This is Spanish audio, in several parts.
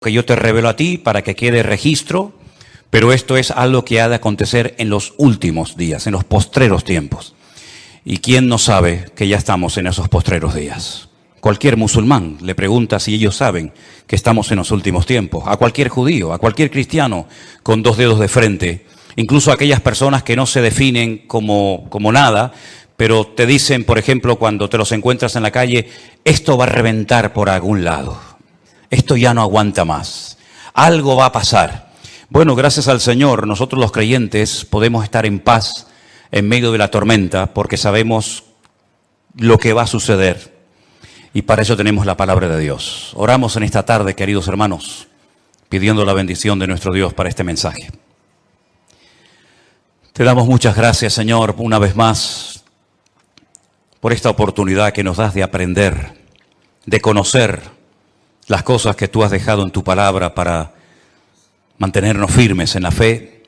que yo te revelo a ti para que quede registro, pero esto es algo que ha de acontecer en los últimos días, en los postreros tiempos. ¿Y quién no sabe que ya estamos en esos postreros días? Cualquier musulmán le pregunta si ellos saben que estamos en los últimos tiempos. A cualquier judío, a cualquier cristiano con dos dedos de frente. Incluso a aquellas personas que no se definen como nada, pero te dicen, por ejemplo, cuando te los encuentras en la calle, esto va a reventar por algún lado. Esto ya no aguanta más. Algo va a pasar. Bueno, gracias al Señor, nosotros los creyentes podemos estar en paz en medio de la tormenta porque sabemos lo que va a suceder. Y para eso tenemos la palabra de Dios. Oramos en esta tarde, queridos hermanos, pidiendo la bendición de nuestro Dios para este mensaje. Te damos muchas gracias, Señor, una vez más, por esta oportunidad que nos das de aprender, de conocer las cosas que tú has dejado en tu palabra para mantenernos firmes en la fe,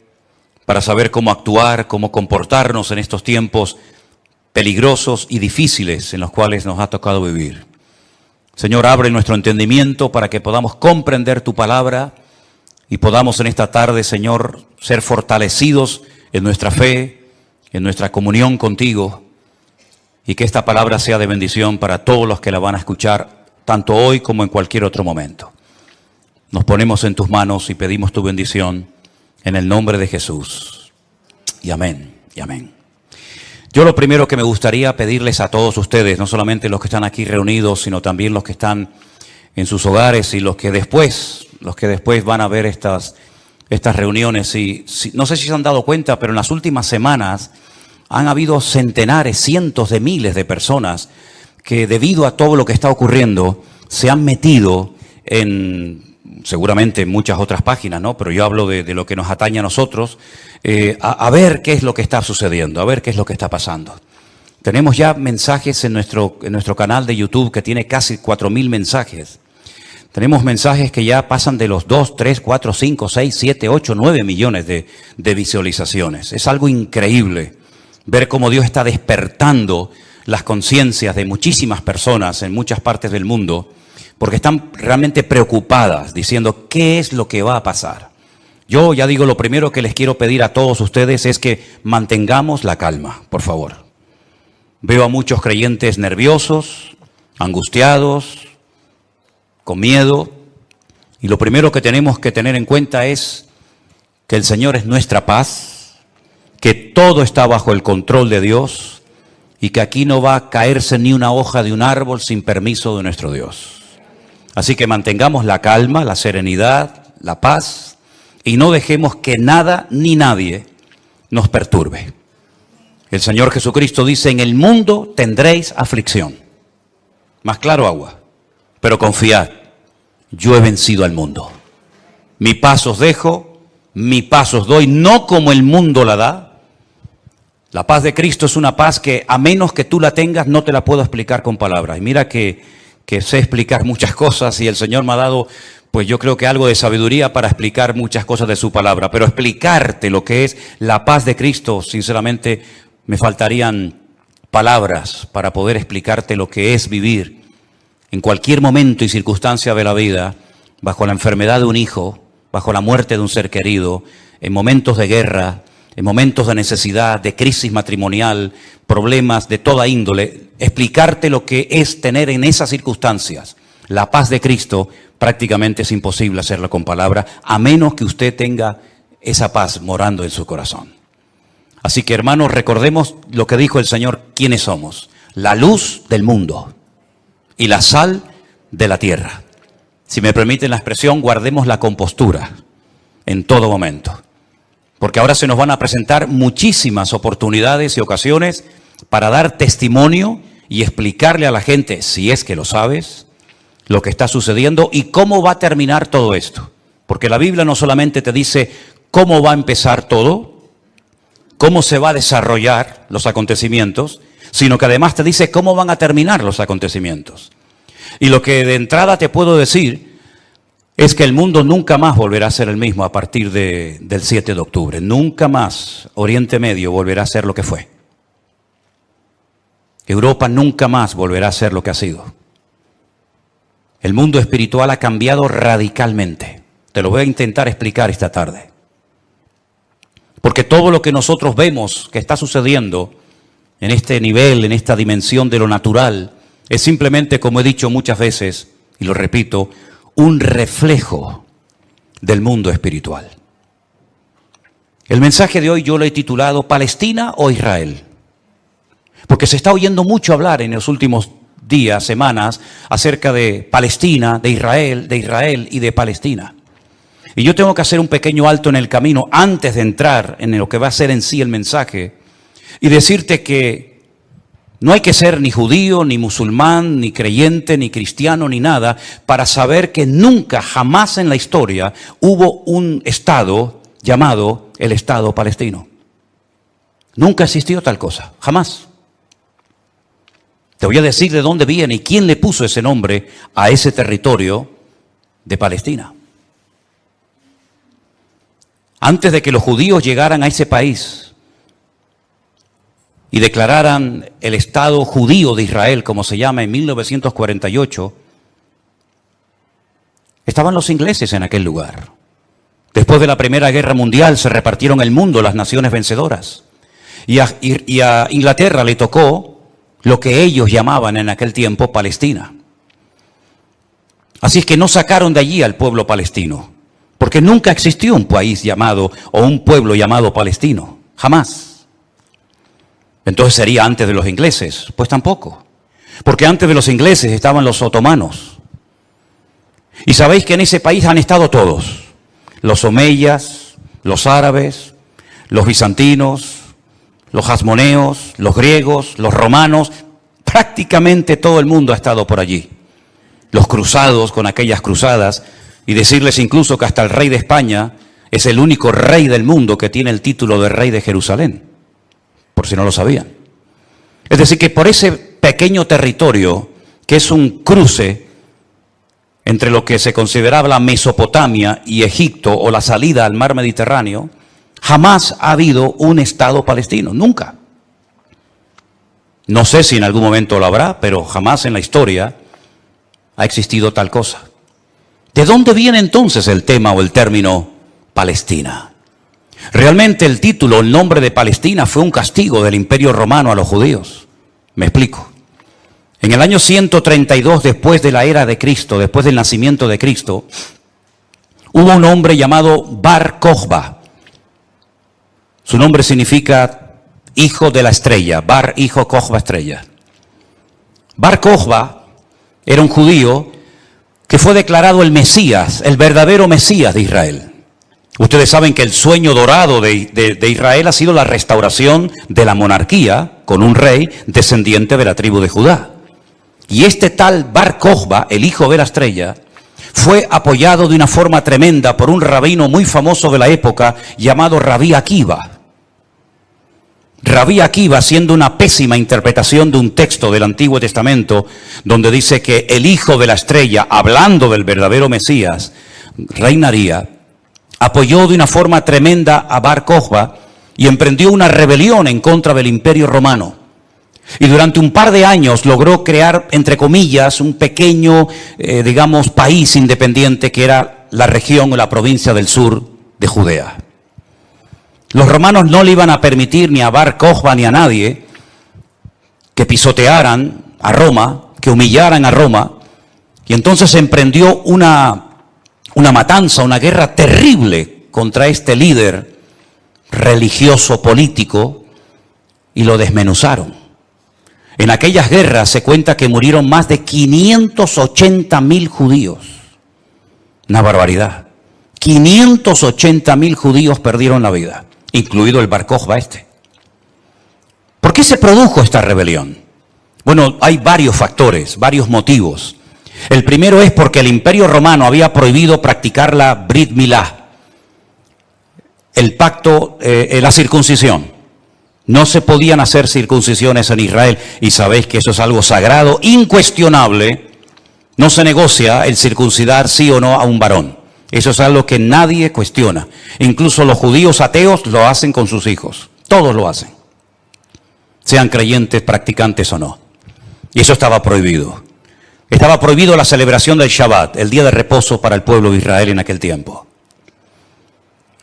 para saber cómo actuar, cómo comportarnos en estos tiempos peligrosos y difíciles en los cuales nos ha tocado vivir. Señor, abre nuestro entendimiento para que podamos comprender tu palabra y podamos en esta tarde, Señor, ser fortalecidos en nuestra fe, en nuestra comunión contigo, y que esta palabra sea de bendición para todos los que la van a escuchar, tanto hoy como en cualquier otro momento. Nos ponemos en tus manos y pedimos tu bendición en el nombre de Jesús. Y amén, y amén. Yo lo primero que me gustaría pedirles a todos ustedes, no solamente los que están aquí reunidos, sino también los que están en sus hogares y los que después van a ver estas reuniones. No sé si se han dado cuenta, pero en las últimas semanas han habido centenares, cientos de miles de personas que debido a todo lo que está ocurriendo se han metido seguramente en muchas otras páginas, ¿no? Pero yo hablo de lo que nos atañe a nosotros, a ver qué es lo que está sucediendo, a ver qué es lo que está pasando. Tenemos ya mensajes en nuestro canal de YouTube que tiene casi 4.000 mensajes. Tenemos mensajes que ya pasan de los 2, 3, 4, 5, 6, 7, 8, 9 millones de visualizaciones. Es algo increíble ver cómo Dios está despertando las conciencias de muchísimas personas en muchas partes del mundo, porque están realmente preocupadas, diciendo qué es lo que va a pasar. Yo ya digo, lo primero que les quiero pedir a todos ustedes es que mantengamos la calma, por favor. Veo a muchos creyentes nerviosos, angustiados, con miedo, y lo primero que tenemos que tener en cuenta es que el Señor es nuestra paz, que todo está bajo el control de Dios y que aquí no va a caerse ni una hoja de un árbol sin permiso de nuestro Dios. Así que mantengamos la calma, la serenidad, la paz y no dejemos que nada ni nadie nos perturbe. El Señor Jesucristo dice, en el mundo tendréis aflicción. Más claro agua, pero confiad, yo he vencido al mundo. Mi paz os dejo, mi paz os doy, no como el mundo la da. La paz de Cristo es una paz que a menos que tú la tengas no te la puedo explicar con palabras. Y mira que sé explicar muchas cosas y el Señor me ha dado, pues yo creo que algo de sabiduría para explicar muchas cosas de su palabra. Pero explicarte lo que es la paz de Cristo, sinceramente me faltarían palabras para poder explicarte lo que es vivir en cualquier momento y circunstancia de la vida, bajo la enfermedad de un hijo, bajo la muerte de un ser querido, en momentos de guerra, en momentos de necesidad, de crisis matrimonial, problemas de toda índole, explicarte lo que es tener en esas circunstancias la paz de Cristo, prácticamente es imposible hacerlo con palabras, a menos que usted tenga esa paz morando en su corazón. Así que, hermanos, recordemos lo que dijo el Señor, quiénes somos: la luz del mundo y la sal de la tierra. Si me permiten la expresión, guardemos la compostura en todo momento. Porque ahora se nos van a presentar muchísimas oportunidades y ocasiones para dar testimonio y explicarle a la gente, si es que lo sabes, lo que está sucediendo y cómo va a terminar todo esto. Porque la Biblia no solamente te dice cómo va a empezar todo, cómo se va a desarrollar los acontecimientos, sino que además te dice cómo van a terminar los acontecimientos. Y lo que de entrada te puedo decir es que el mundo nunca más volverá a ser el mismo a partir del 7 de octubre. Nunca más Oriente Medio volverá a ser lo que fue. Europa nunca más volverá a ser lo que ha sido. El mundo espiritual ha cambiado radicalmente. Te lo voy a intentar explicar esta tarde. Porque todo lo que nosotros vemos que está sucediendo en este nivel, en esta dimensión de lo natural, es simplemente, como he dicho muchas veces, y lo repito, un reflejo del mundo espiritual. El mensaje de hoy yo lo he titulado ¿Palestina o Israel? Porque se está oyendo mucho hablar en los últimos días, semanas, acerca de Palestina, de Israel y de Palestina. Y yo tengo que hacer un pequeño alto en el camino antes de entrar en lo que va a ser en sí el mensaje y decirte que no hay que ser ni judío, ni musulmán, ni creyente, ni cristiano, ni nada, para saber que nunca, jamás en la historia hubo un Estado llamado el Estado palestino. Nunca existió tal cosa, jamás. Te voy a decir de dónde viene y quién le puso ese nombre a ese territorio de Palestina. Antes de que los judíos llegaran a ese país y declararan el Estado judío de Israel, como se llama, en 1948, estaban los ingleses en aquel lugar. Después de la Primera Guerra Mundial se repartieron el mundo las naciones vencedoras. Y a Inglaterra le tocó lo que ellos llamaban en aquel tiempo Palestina. Así es que no sacaron de allí al pueblo palestino, porque nunca existió un país llamado o un pueblo llamado palestino, jamás. Entonces sería antes de los ingleses, pues tampoco, porque antes de los ingleses estaban los otomanos. Y sabéis que en ese país han estado todos, los omeyas, los árabes, los bizantinos, los hasmoneos, los griegos, los romanos, prácticamente todo el mundo ha estado por allí. Los cruzados con aquellas cruzadas, y decirles incluso que hasta el rey de España es el único rey del mundo que tiene el título de rey de Jerusalén, por si no lo sabían. Es decir, que por ese pequeño territorio, que es un cruce entre lo que se consideraba la Mesopotamia y Egipto, o la salida al mar Mediterráneo, jamás ha habido un Estado palestino, nunca. No sé si en algún momento lo habrá, pero jamás en la historia ha existido tal cosa. ¿De dónde viene entonces el tema o el término Palestina? Realmente el título, el nombre de Palestina fue un castigo del Imperio Romano a los judíos. Me explico. En el año 132 después de la era de Cristo, después del nacimiento de Cristo, hubo un hombre llamado Bar Kokhba. Su nombre significa hijo de la estrella, Bar, hijo, Kokhba, estrella. Bar Kokhba era un judío que fue declarado el Mesías, el verdadero Mesías de Israel. Ustedes saben que el sueño dorado de Israel ha sido la restauración de la monarquía con un rey descendiente de la tribu de Judá. Y este tal Bar Kokhba, el hijo de la estrella, fue apoyado de una forma tremenda por un rabino muy famoso de la época llamado Rabí Akiva. Rabí Akiva, haciendo una pésima interpretación de un texto del Antiguo Testamento, donde dice que el hijo de la estrella, hablando del verdadero Mesías, reinaría, apoyó de una forma tremenda a Bar Kokhba y emprendió una rebelión en contra del Imperio Romano. Y durante un par de años logró crear, entre comillas, un pequeño, país independiente que era la región o la provincia del sur de Judea. Los romanos no le iban a permitir ni a Bar Kokhba ni a nadie que pisotearan a Roma, que humillaran a Roma, y entonces emprendió una matanza, una guerra terrible contra este líder religioso, político, y lo desmenuzaron. En aquellas guerras se cuenta que murieron más de 580.000 judíos. Una barbaridad. 580.000 judíos perdieron la vida, incluido el Bar Kokhba este. ¿Por qué se produjo esta rebelión? Bueno, hay varios factores, varios motivos. El primero es porque el Imperio Romano había prohibido practicar la Brit Milá, el pacto, la circuncisión. No se podían hacer circuncisiones en Israel, y sabéis que eso es algo sagrado, incuestionable. No se negocia el circuncidar sí o no a un varón. Eso es algo que nadie cuestiona. Incluso los judíos ateos lo hacen con sus hijos. Todos lo hacen, sean creyentes, practicantes o no. Y eso estaba prohibido. Estaba prohibido la celebración del Shabbat, el día de reposo para el pueblo de Israel en aquel tiempo.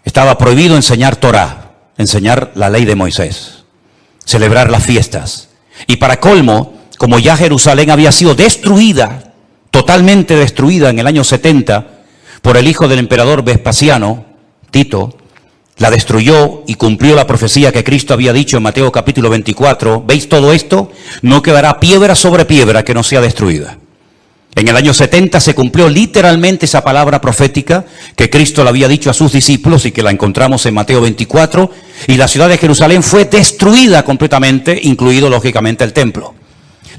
Estaba prohibido enseñar Torah, enseñar la ley de Moisés, celebrar las fiestas. Y para colmo, como ya Jerusalén había sido destruida, totalmente destruida en el año 70 por el hijo del emperador Vespasiano, Tito, la destruyó y cumplió la profecía que Cristo había dicho en Mateo capítulo 24. ¿Veis todo esto? No quedará piedra sobre piedra que no sea destruida. En el año 70 se cumplió literalmente esa palabra profética que Cristo le había dicho a sus discípulos y que la encontramos en Mateo 24, y la ciudad de Jerusalén fue destruida completamente, incluido lógicamente el templo.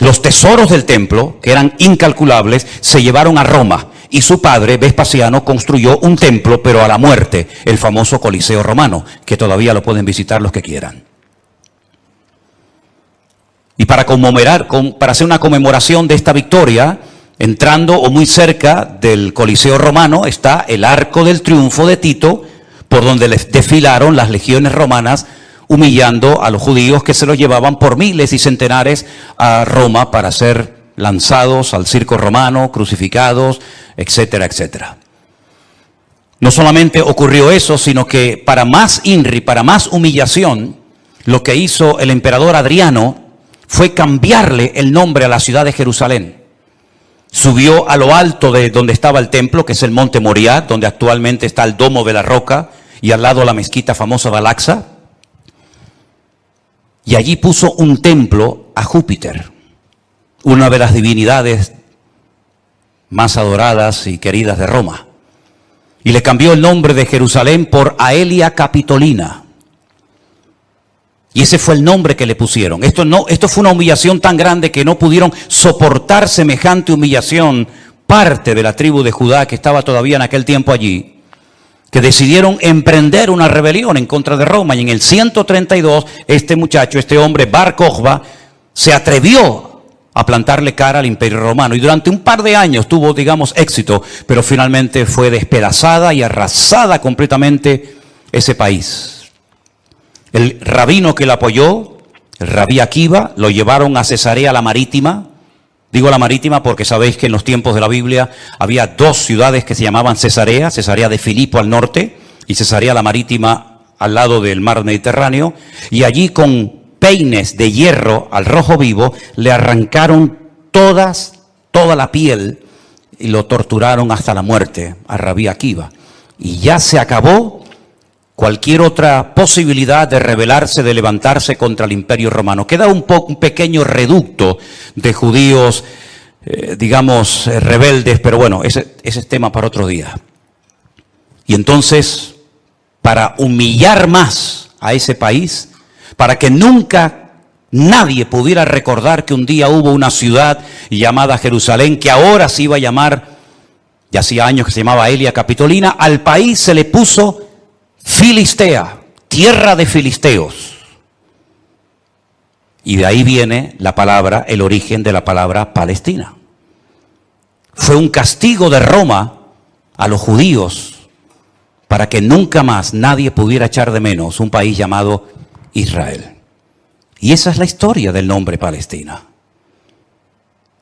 Los tesoros del templo, que eran incalculables, se llevaron a Roma, y su padre, Vespasiano, construyó un templo, pero a la muerte, el famoso Coliseo romano, que todavía lo pueden visitar los que quieran. Y para hacer una conmemoración de esta victoria, entrando o muy cerca del Coliseo romano está el Arco del Triunfo de Tito, por donde desfilaron las legiones romanas, humillando a los judíos que se los llevaban por miles y centenares a Roma para ser lanzados al circo romano, crucificados, etcétera, etcétera. No solamente ocurrió eso, sino que para más INRI, para más humillación, lo que hizo el emperador Adriano fue cambiarle el nombre a la ciudad de Jerusalén. Subió a lo alto de donde estaba el templo, que es el monte Moriah, donde actualmente está el Domo de la Roca, y al lado la mezquita famosa de Al-Aqsa. Y allí puso un templo a Júpiter, una de las divinidades más adoradas y queridas de Roma. Y le cambió el nombre de Jerusalén por Aelia Capitolina. Y ese fue el nombre que le pusieron. Esto fue una humillación tan grande que no pudieron soportar semejante humillación parte de la tribu de Judá que estaba todavía en aquel tiempo allí, que decidieron emprender una rebelión en contra de Roma. Y en el 132, este hombre, Bar Kokhba, se atrevió a plantarle cara al Imperio Romano. Y durante un par de años tuvo, éxito, pero finalmente fue despedazada y arrasada completamente ese país. El rabino que lo apoyó, el rabí Akiva, lo llevaron a Cesarea la Marítima. Digo la Marítima porque sabéis que en los tiempos de la Biblia había dos ciudades que se llamaban Cesarea, Cesarea de Filipo al norte y Cesarea la Marítima al lado del mar Mediterráneo. Y allí con peines de hierro al rojo vivo le arrancaron toda la piel y lo torturaron hasta la muerte a rabí Akiva. Y ya se acabó cualquier otra posibilidad de rebelarse, de levantarse contra el Imperio Romano. Queda un pequeño reducto de judíos, rebeldes, pero bueno, ese es tema para otro día. Y entonces, para humillar más a ese país, para que nunca nadie pudiera recordar que un día hubo una ciudad llamada Jerusalén, que ahora se iba a llamar, ya hacía años que se llamaba Aelia Capitolina, al país se le puso Filistea, tierra de filisteos. Y de ahí viene el origen de la palabra Palestina. Fue un castigo de Roma a los judíos para que nunca más nadie pudiera echar de menos un país llamado Israel. Y esa es la historia del nombre Palestina.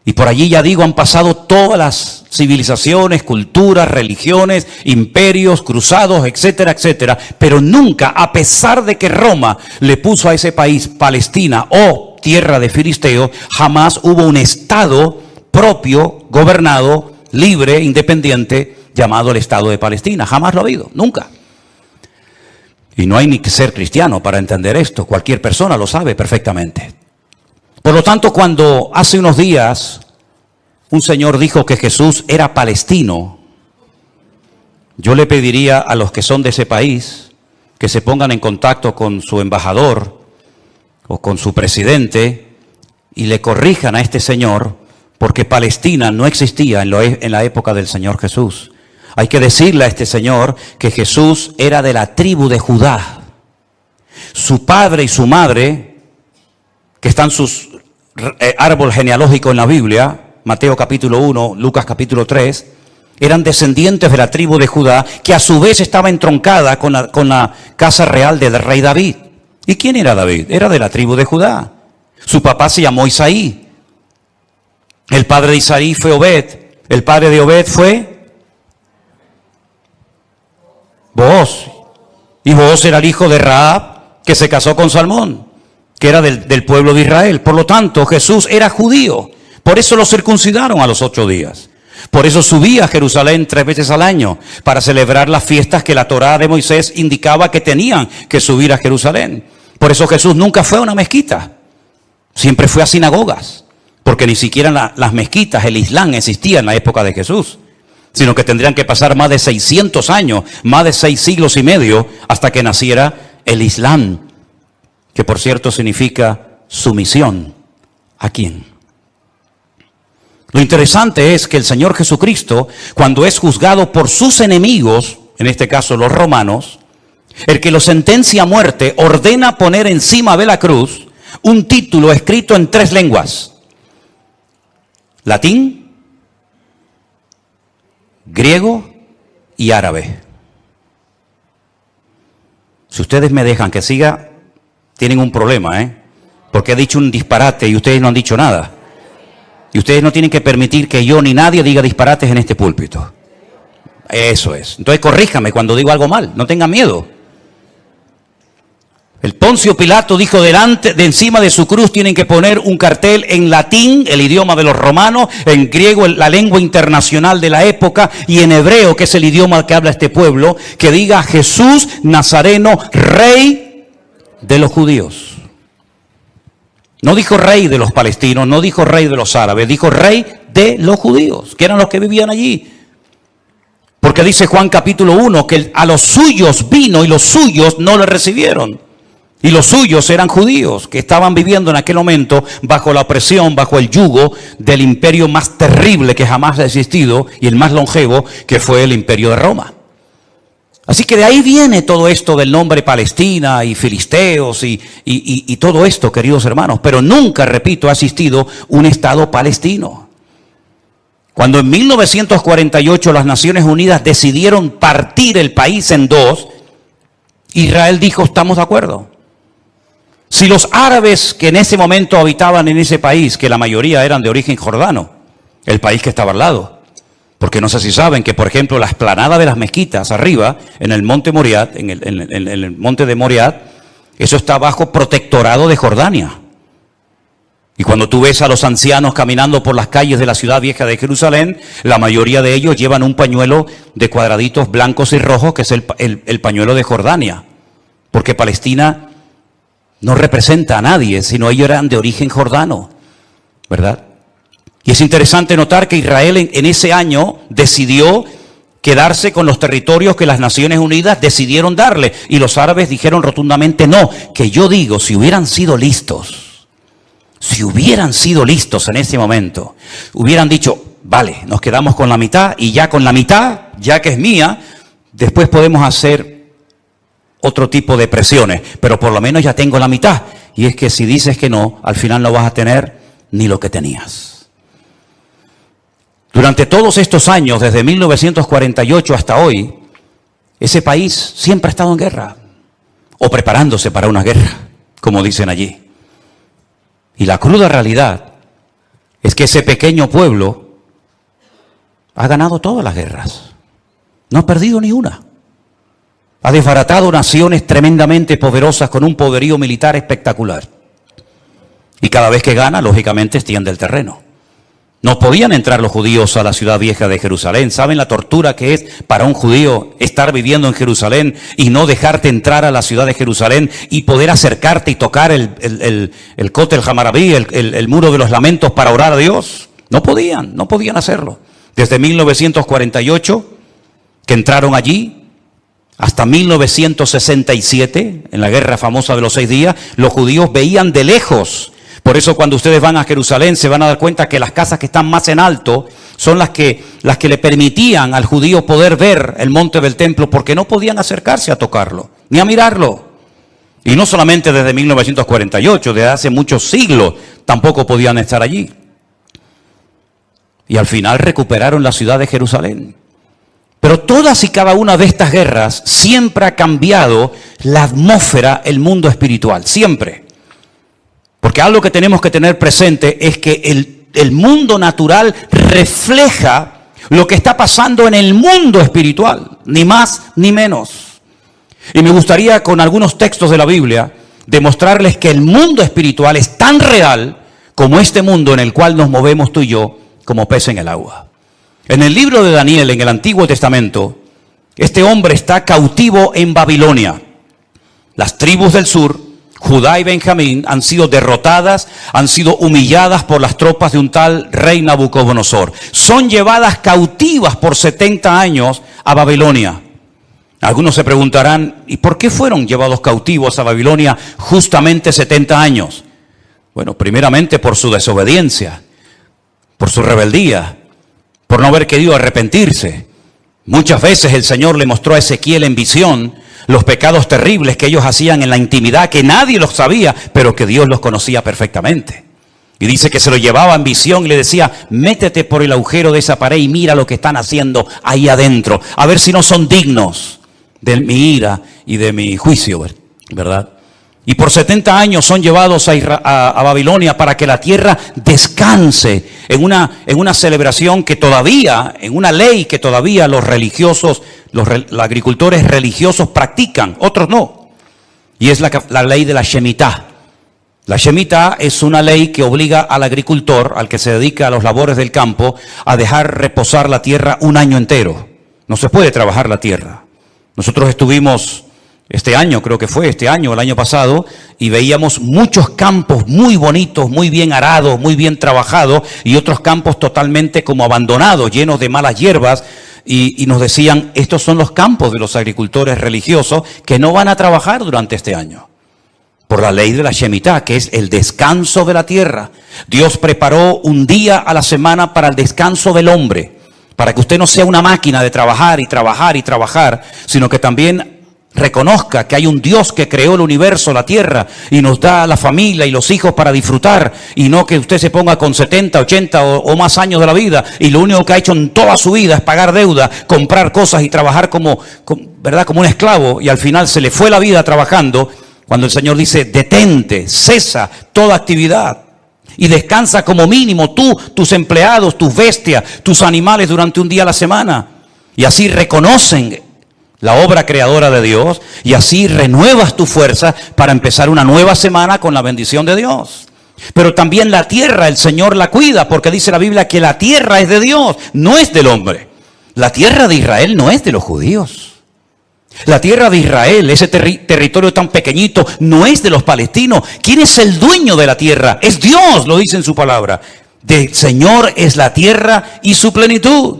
Y por allí, han pasado todas las civilizaciones, culturas, religiones, imperios, cruzados, etcétera, etcétera. Pero nunca, a pesar de que Roma le puso a ese país Palestina o tierra de filisteos, jamás hubo un estado propio, gobernado, libre, independiente, llamado el Estado de Palestina. Jamás lo ha habido, nunca. Y no hay ni que ser cristiano para entender esto. Cualquier persona lo sabe perfectamente. Por lo tanto, cuando hace unos días un señor dijo que Jesús era palestino, yo le pediría a los que son de ese país que se pongan en contacto con su embajador o con su presidente y le corrijan a este señor, porque Palestina no existía en la época del Señor Jesús. Hay que decirle a este señor que Jesús era de la tribu de Judá. Su padre y su madre, que están sus árbol genealógico en la Biblia, Mateo capítulo 1, Lucas capítulo 3, eran descendientes de la tribu de Judá, que a su vez estaba entroncada con la casa real del rey David. ¿Y quién era David? Era de la tribu de Judá. Su papá se llamó Isaí. El padre de Isaí fue Obed. El padre de Obed fue Booz. Y Booz era el hijo de Rahab, que se casó con Salmón, que era del pueblo de Israel. Por lo tanto, Jesús era judío. Por eso lo circuncidaron a los 8 días. Por eso subía a Jerusalén 3 veces al año, para celebrar las fiestas que la Torá de Moisés indicaba que tenían que subir a Jerusalén. Por eso Jesús nunca fue a una mezquita, siempre fue a sinagogas, porque ni siquiera las mezquitas, el Islam, existía en la época de Jesús, sino que tendrían que pasar más de 600 años, más de 6 siglos y medio, hasta que naciera el Islam, que por cierto significa sumisión. ¿A quién? Lo interesante es que el Señor Jesucristo, cuando es juzgado por sus enemigos, en este caso los romanos, el que lo sentencia a muerte, ordena poner encima de la cruz un título escrito en 3 lenguas: latín, griego y árabe. Si ustedes me dejan que siga, tienen un problema, porque he dicho un disparate y ustedes no han dicho nada. Y ustedes no tienen que permitir que yo ni nadie diga disparates en este púlpito. Eso es. Entonces corríjame cuando digo algo mal, no tengan miedo. El Poncio Pilato dijo de encima de su cruz tienen que poner un cartel en latín, el idioma de los romanos, en griego, la lengua internacional de la época, y en hebreo, que es el idioma que habla este pueblo, que diga Jesús Nazareno, Rey de los judíos. No dijo rey de los palestinos, no dijo rey de los árabes, dijo rey de los judíos, que eran los que vivían allí. Porque dice Juan capítulo 1 que a los suyos vino y los suyos no le recibieron. Y los suyos eran judíos que estaban viviendo en aquel momento bajo la opresión, bajo el yugo del imperio más terrible que jamás ha existido y el más longevo, que fue el imperio de Roma. Así que de ahí viene todo esto del nombre Palestina y filisteos y todo esto, queridos hermanos. Pero nunca, repito, ha existido un Estado palestino. Cuando en 1948 las Naciones Unidas decidieron partir el país en 2, Israel dijo, estamos de acuerdo. Si los árabes que en ese momento habitaban en ese país, que la mayoría eran de origen jordano, el país que estaba al lado, porque no sé si saben que, por ejemplo, la explanada de las mezquitas arriba, en el monte Moriat, en el monte de Moriat, eso está bajo protectorado de Jordania. Y cuando tú ves a los ancianos caminando por las calles de la ciudad vieja de Jerusalén, la mayoría de ellos llevan un pañuelo de cuadraditos blancos y rojos, que es el pañuelo de Jordania. Porque Palestina no representa a nadie, sino ellos eran de origen jordano, ¿verdad? Y es interesante notar que Israel en ese año decidió quedarse con los territorios que las Naciones Unidas decidieron darle. Y los árabes dijeron rotundamente no, que yo digo, si hubieran sido listos en ese momento, hubieran dicho, vale, nos quedamos con la mitad y ya con la mitad, ya que es mía, después podemos hacer otro tipo de presiones, pero por lo menos ya tengo la mitad. Y es que si dices que no, al final no vas a tener ni lo que tenías. Durante todos estos años, desde 1948 hasta hoy, ese país siempre ha estado en guerra, o preparándose para una guerra, como dicen allí. Y la cruda realidad es que ese pequeño pueblo ha ganado todas las guerras, no ha perdido ni una. Ha desbaratado naciones tremendamente poderosas con un poderío militar espectacular. Y cada vez que gana, lógicamente, extiende el terreno. No podían entrar los judíos a la ciudad vieja de Jerusalén. ¿Saben la tortura que es para un judío estar viviendo en Jerusalén y no dejarte entrar a la ciudad de Jerusalén y poder acercarte y tocar el Kotel Hamarabí, el muro de los lamentos, para orar a Dios? No podían hacerlo. Desde 1948, que entraron allí, hasta 1967, en la guerra famosa de los 6 días, los judíos veían de lejos. Por eso cuando ustedes van a Jerusalén se van a dar cuenta que las casas que están más en alto son las que le permitían al judío poder ver el monte del templo, porque no podían acercarse a tocarlo, ni a mirarlo. Y no solamente desde 1948, desde hace muchos siglos tampoco podían estar allí. Y al final recuperaron la ciudad de Jerusalén. Pero todas y cada una de estas guerras siempre ha cambiado la atmósfera, el mundo espiritual, siempre. Porque algo que tenemos que tener presente es que el mundo natural refleja lo que está pasando en el mundo espiritual, ni más ni menos. Y me gustaría con algunos textos de la Biblia demostrarles que el mundo espiritual es tan real como este mundo en el cual nos movemos tú y yo como pez en el agua. En el libro de Daniel, en el Antiguo Testamento, este hombre está cautivo en Babilonia. Las tribus del sur, Judá y Benjamín, han sido derrotadas, han sido humilladas por las tropas de un tal rey Nabucodonosor. Son llevadas cautivas por 70 años a Babilonia. Algunos se preguntarán, ¿y por qué fueron llevados cautivos a Babilonia justamente 70 años? Bueno, primeramente por su desobediencia, por su rebeldía, por no haber querido arrepentirse. Muchas veces el Señor le mostró a Ezequiel en visión los pecados terribles que ellos hacían en la intimidad, que nadie los sabía, pero que Dios los conocía perfectamente. Y dice que se lo llevaba en visión y le decía, métete por el agujero de esa pared y mira lo que están haciendo ahí adentro, a ver si no son dignos de mi ira y de mi juicio, ¿verdad? Y por 70 años son llevados a Babilonia para que la tierra descanse en una celebración que todavía, en una ley que todavía los religiosos, los agricultores religiosos practican, otros no. Y es la ley de la Shemitah. La Shemitah es una ley que obliga al agricultor, al que se dedica a los labores del campo, a dejar reposar la tierra un año entero. No se puede trabajar la tierra. Nosotros estuvimos este año, creo que fue este año, el año pasado, y veíamos muchos campos muy bonitos, muy bien arados, muy bien trabajados, y otros campos totalmente como abandonados, llenos de malas hierbas, y nos decían, estos son los campos de los agricultores religiosos que no van a trabajar durante este año. Por la ley de la Shemitah, que es el descanso de la tierra. Dios preparó un día a la semana para el descanso del hombre, para que usted no sea una máquina de trabajar y trabajar y trabajar, sino que también reconozca que hay un Dios que creó el universo, la tierra, y nos da la familia y los hijos para disfrutar, y no que usted se ponga con 70, 80 o más años de la vida, y lo único que ha hecho en toda su vida es pagar deuda, comprar cosas y trabajar ¿verdad? Como un esclavo, y al final se le fue la vida trabajando, cuando el Señor dice, detente, cesa toda actividad, y descansa como mínimo tú, tus empleados, tus bestias, tus animales durante un día a la semana, y así reconocen la obra creadora de Dios, y así renuevas tu fuerza para empezar una nueva semana con la bendición de Dios. Pero también la tierra, el Señor la cuida, porque dice la Biblia que la tierra es de Dios, no es del hombre. La tierra de Israel no es de los judíos. La tierra de Israel, ese territorio tan pequeñito, no es de los palestinos. ¿Quién es el dueño de la tierra? Es Dios, lo dice en su palabra. Del Señor es la tierra y su plenitud.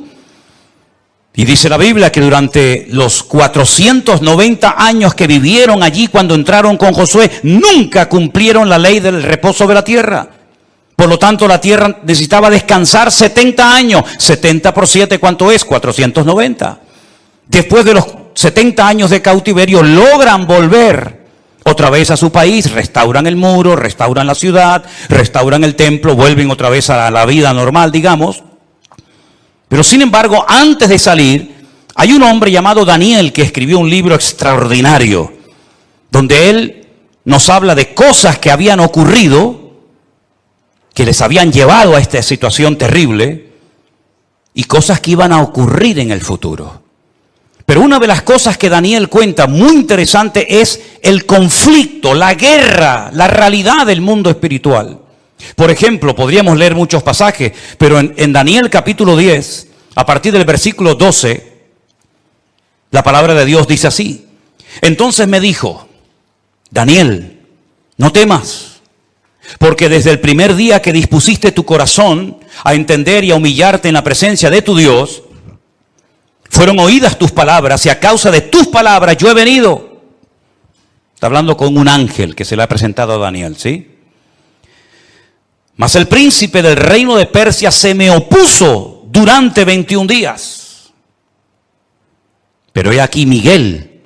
Y dice la Biblia que durante los 490 años que vivieron allí cuando entraron con Josué, nunca cumplieron la ley del reposo de la tierra. Por lo tanto, la tierra necesitaba descansar 70 años. 70 por 7, ¿cuánto es? 490. Después de los 70 años de cautiverio, logran volver otra vez a su país, restauran el muro, restauran la ciudad, restauran el templo, vuelven otra vez a la vida normal, digamos. Pero sin embargo, antes de salir, hay un hombre llamado Daniel que escribió un libro extraordinario, donde él nos habla de cosas que habían ocurrido, que les habían llevado a esta situación terrible, y cosas que iban a ocurrir en el futuro. Pero una de las cosas que Daniel cuenta muy interesante es el conflicto, la guerra, la realidad del mundo espiritual. Por ejemplo, podríamos leer muchos pasajes, pero en Daniel capítulo 10, a partir del versículo 12, la palabra de Dios dice así. Entonces me dijo, Daniel, no temas, porque desde el primer día que dispusiste tu corazón a entender y a humillarte en la presencia de tu Dios, fueron oídas tus palabras y a causa de tus palabras yo he venido. Está hablando con un ángel que se le ha presentado a Daniel, ¿sí? Mas el príncipe del reino de Persia se me opuso durante 21 días. Pero he aquí Miguel,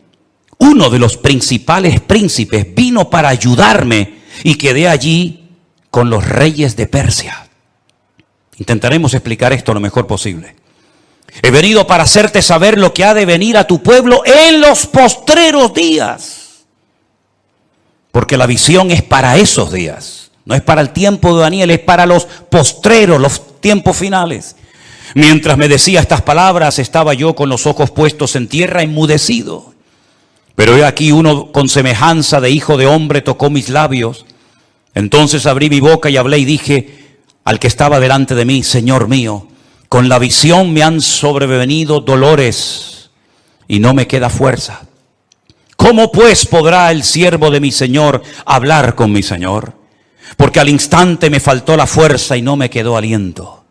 uno de los principales príncipes, vino para ayudarme y quedé allí con los reyes de Persia. Intentaremos explicar esto lo mejor posible. He venido para hacerte saber lo que ha de venir a tu pueblo en los postreros días. Porque la visión es para esos días. No es para el tiempo de Daniel, es para los postreros, los tiempos finales. Mientras me decía estas palabras, estaba yo con los ojos puestos en tierra, enmudecido. Pero he aquí uno con semejanza de hijo de hombre tocó mis labios. Entonces abrí mi boca y hablé y dije al que estaba delante de mí: Señor mío, con la visión me han sobrevenido dolores y no me queda fuerza. ¿Cómo pues podrá el siervo de mi Señor hablar con mi Señor? Porque al instante me faltó la fuerza y no me quedó aliento.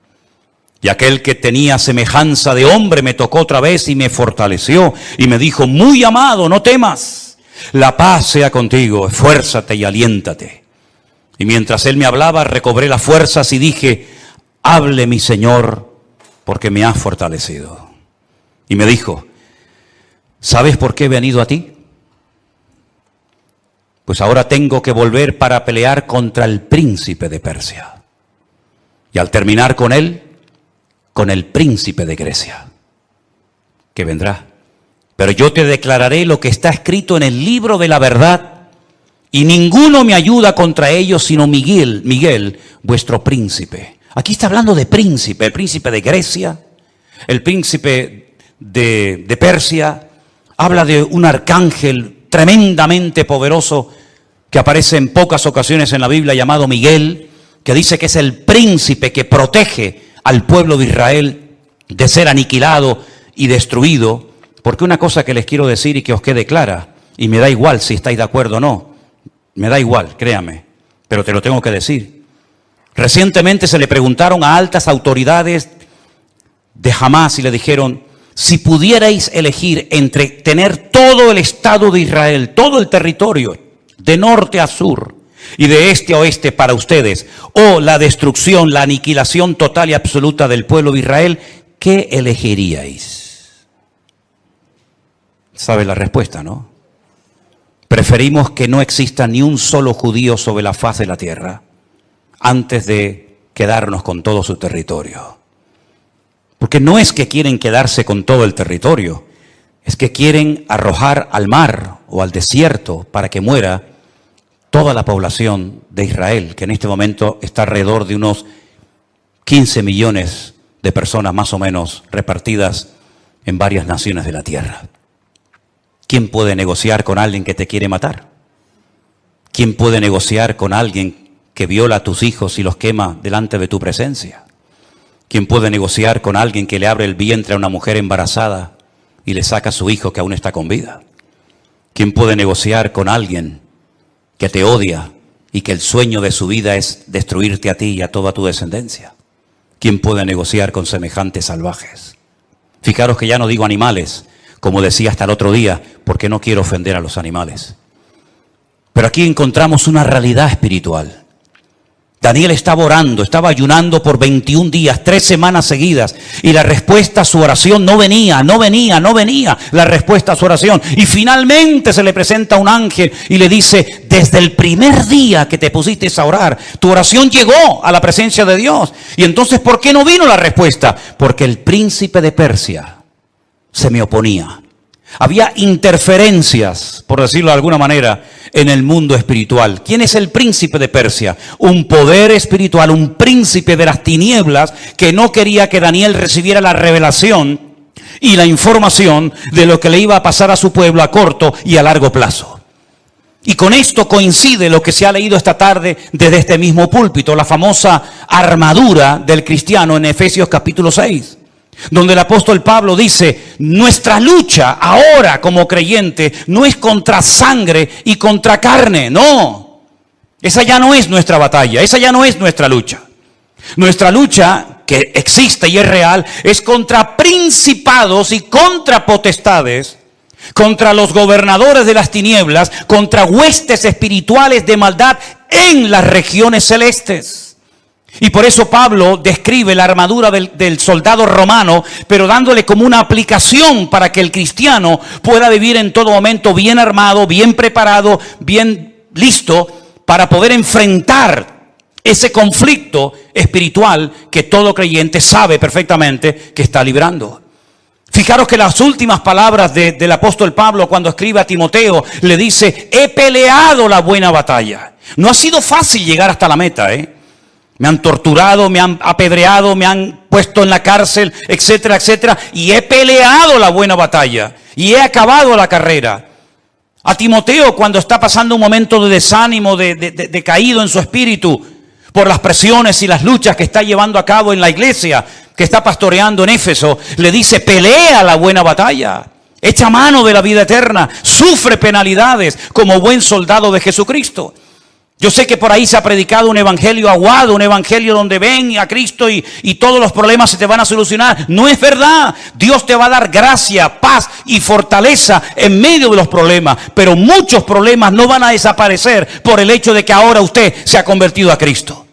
Y aquel que tenía semejanza de hombre me tocó otra vez y me fortaleció y me dijo: muy amado, no temas, la paz sea contigo, esfuérzate y aliéntate. Y mientras él me hablaba, recobré las fuerzas y dije: hable mi Señor, porque me has fortalecido. Y me dijo: ¿sabes por qué he venido a ti? Pues ahora tengo que volver para pelear contra el príncipe de Persia. Y al terminar con él, con el príncipe de Grecia, que vendrá. Pero yo te declararé lo que está escrito en el libro de la verdad, y ninguno me ayuda contra ellos sino Miguel, vuestro príncipe. Aquí está hablando de príncipe, el príncipe de Grecia, el príncipe de Persia. Habla de un arcángel tremendamente poderoso que aparece en pocas ocasiones en la Biblia, llamado Miguel, que dice que es el príncipe que protege al pueblo de Israel de ser aniquilado y destruido. Porque una cosa que les quiero decir y que os quede clara, y me da igual si estáis de acuerdo o no, me da igual, créame, pero te lo tengo que decir. Recientemente se le preguntaron a altas autoridades de Hamás y le dijeron: si pudierais elegir entre tener todo el Estado de Israel, todo el territorio, de norte a sur y de este a oeste para ustedes, o la destrucción, la aniquilación total y absoluta del pueblo de Israel, ¿qué elegiríais? ¿Sabe la respuesta, no? Preferimos que no exista ni un solo judío sobre la faz de la tierra antes de quedarnos con todo su territorio. Porque no es que quieren quedarse con todo el territorio, es que quieren arrojar al mar o al desierto para que muera toda la población de Israel, que en este momento está alrededor de unos 15 millones de personas más o menos repartidas en varias naciones de la tierra. ¿Quién puede negociar con alguien que te quiere matar? ¿Quién puede negociar con alguien que viola a tus hijos y los quema delante de tu presencia? ¿Quién puede negociar con alguien que le abre el vientre a una mujer embarazada y le saca a su hijo que aún está con vida? ¿Quién puede negociar con alguien que te odia y que el sueño de su vida es destruirte a ti y a toda tu descendencia? ¿Quién puede negociar con semejantes salvajes? Fijaros que ya no digo animales, como decía hasta el otro día, porque no quiero ofender a los animales. Pero aquí encontramos una realidad espiritual. Daniel estaba orando, estaba ayunando por 21 días, 3 semanas seguidas, y la respuesta a su oración no venía la respuesta a su oración. Y finalmente se le presenta un ángel y le dice: desde el primer día que te pusiste a orar, tu oración llegó a la presencia de Dios. Y entonces, ¿por qué no vino la respuesta? Porque el príncipe de Persia se me oponía. Había interferencias, por decirlo de alguna manera, en el mundo espiritual. ¿Quién es el príncipe de Persia? Un poder espiritual, un príncipe de las tinieblas que no quería que Daniel recibiera la revelación y la información de lo que le iba a pasar a su pueblo a corto y a largo plazo. Y con esto coincide lo que se ha leído esta tarde desde este mismo púlpito, la famosa armadura del cristiano en Efesios capítulo 6. Donde el apóstol Pablo dice: nuestra lucha ahora como creyente no es contra sangre y contra carne, no. Esa ya no es nuestra batalla, esa ya no es nuestra lucha. Nuestra lucha, que existe y es real, es contra principados y contra potestades, contra los gobernadores de las tinieblas, contra huestes espirituales de maldad en las regiones celestes. Y por eso Pablo describe la armadura del soldado romano, pero dándole como una aplicación para que el cristiano pueda vivir en todo momento bien armado, bien preparado, bien listo para poder enfrentar ese conflicto espiritual que todo creyente sabe perfectamente que está librando. Fijaros que las últimas palabras del apóstol Pablo cuando escribe a Timoteo le dice: he peleado la buena batalla, No ha sido fácil llegar hasta la meta, Me han torturado, me han apedreado, me han puesto en la cárcel, etcétera, etcétera. Y he peleado la buena batalla. Y he acabado la carrera. A Timoteo, cuando está pasando un momento de desánimo, de caído en su espíritu, por las presiones y las luchas que está llevando a cabo en la iglesia, que está pastoreando en Éfeso, le dice, pelea la buena batalla. Echa mano de la vida eterna. Sufre penalidades como buen soldado de Jesucristo. Yo sé que por ahí se ha predicado un evangelio aguado, un evangelio donde ven a Cristo y todos los problemas se te van a solucionar. No es verdad. Dios te va a dar gracia, paz y fortaleza en medio de los problemas. Pero muchos problemas no van a desaparecer por el hecho de que ahora usted se ha convertido a Cristo.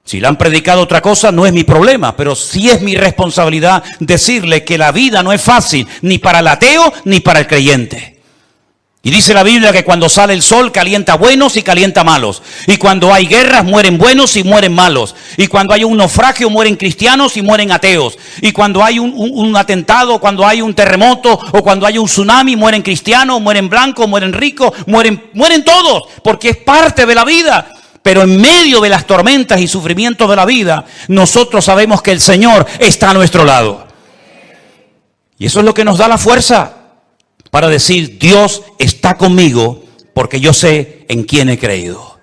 Si le han predicado otra cosa, no es mi problema, pero sí es mi responsabilidad decirle que la vida no es fácil, ni para el ateo ni para el creyente. Y dice la Biblia que cuando sale el sol calienta buenos y calienta malos. Y cuando hay guerras mueren buenos y mueren malos. Y cuando hay un naufragio mueren cristianos y mueren ateos. Y cuando hay un atentado, cuando hay un terremoto o cuando hay un tsunami mueren cristianos, mueren blancos, mueren ricos, mueren todos. Porque es parte de la vida. Pero en medio de las tormentas y sufrimientos de la vida, nosotros sabemos que el Señor está a nuestro lado. Y eso es lo que nos da la fuerza para decir, Dios está conmigo porque yo sé en quién he creído.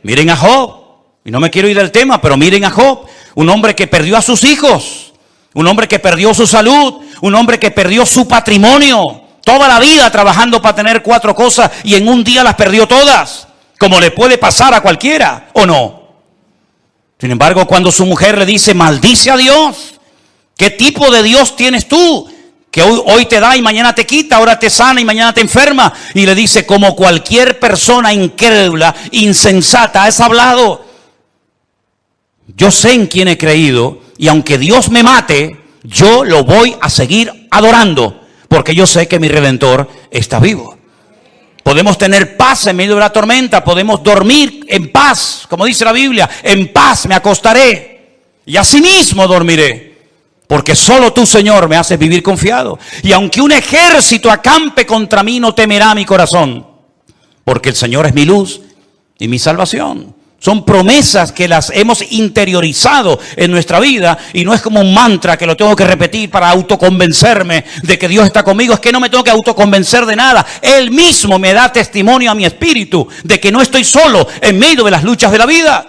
Miren a Job, y no me quiero ir del tema, pero miren a Job, un hombre que perdió a sus hijos, un hombre que perdió su salud, un hombre que perdió su patrimonio, toda la vida trabajando para tener 4 cosas y en un día las perdió todas, como le puede pasar a cualquiera, ¿o no? Sin embargo, cuando su mujer le dice, maldice a Dios, ¿qué tipo de Dios tienes tú? Que hoy te da y mañana te quita, ahora te sana y mañana te enferma. Y le dice, como cualquier persona incrédula, insensata, has hablado. Yo sé en quién he creído y aunque Dios me mate, yo lo voy a seguir adorando, porque yo sé que mi Redentor está vivo. Podemos tener paz en medio de la tormenta, podemos dormir en paz, como dice la Biblia, en paz me acostaré y asimismo dormiré. Porque solo tú, Señor, me haces vivir confiado. Y aunque un ejército acampe contra mí, no temerá mi corazón. Porque el Señor es mi luz y mi salvación. Son promesas que las hemos interiorizado en nuestra vida. Y no es como un mantra que lo tengo que repetir para autoconvencerme de que Dios está conmigo. Es que no me tengo que autoconvencer de nada. Él mismo me da testimonio a mi espíritu de que no estoy solo en medio de las luchas de la vida.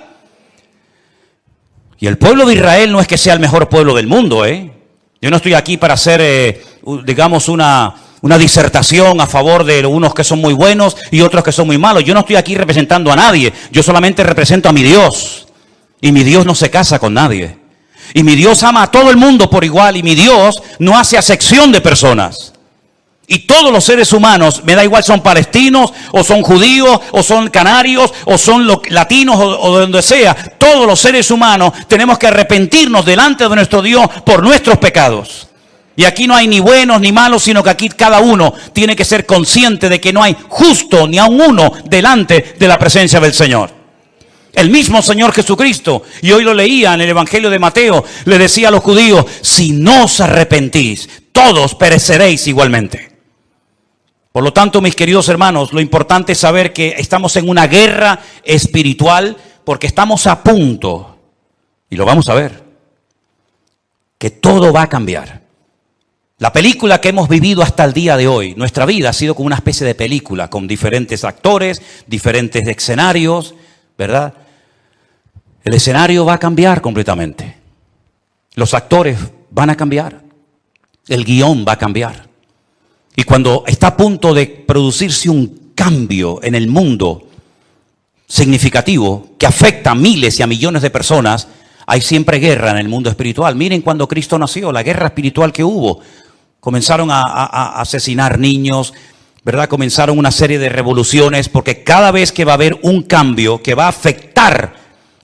Y el pueblo de Israel no es que sea el mejor pueblo del mundo, Yo no estoy aquí para hacer, digamos, una disertación a favor de unos que son muy buenos y otros que son muy malos. Yo no estoy aquí representando a nadie. Yo solamente represento a mi Dios. Y mi Dios no se casa con nadie. Y mi Dios ama a todo el mundo por igual. Y mi Dios no hace acepción de personas. Y todos los seres humanos, me da igual son palestinos, o son judíos, o son canarios, o son latinos, o de donde sea. Todos los seres humanos tenemos que arrepentirnos delante de nuestro Dios por nuestros pecados. Y aquí no hay ni buenos ni malos, sino que aquí cada uno tiene que ser consciente de que no hay justo ni aun uno delante de la presencia del Señor. El mismo Señor Jesucristo, y hoy lo leía en el Evangelio de Mateo, le decía a los judíos, si no os arrepentís, todos pereceréis igualmente. Por lo tanto, mis queridos hermanos, lo importante es saber que estamos en una guerra espiritual porque estamos a punto, y lo vamos a ver, que todo va a cambiar. La película que hemos vivido hasta el día de hoy, nuestra vida ha sido como una especie de película, con diferentes actores, diferentes escenarios, ¿verdad? El escenario va a cambiar completamente. Los actores van a cambiar. El guión va a cambiar. Y cuando está a punto de producirse un cambio en el mundo significativo que afecta a miles y a millones de personas, hay siempre guerra en el mundo espiritual. Miren cuando Cristo nació, la guerra espiritual que hubo. Comenzaron a asesinar niños, ¿verdad? Comenzaron una serie de revoluciones porque cada vez que va a haber un cambio que va a afectar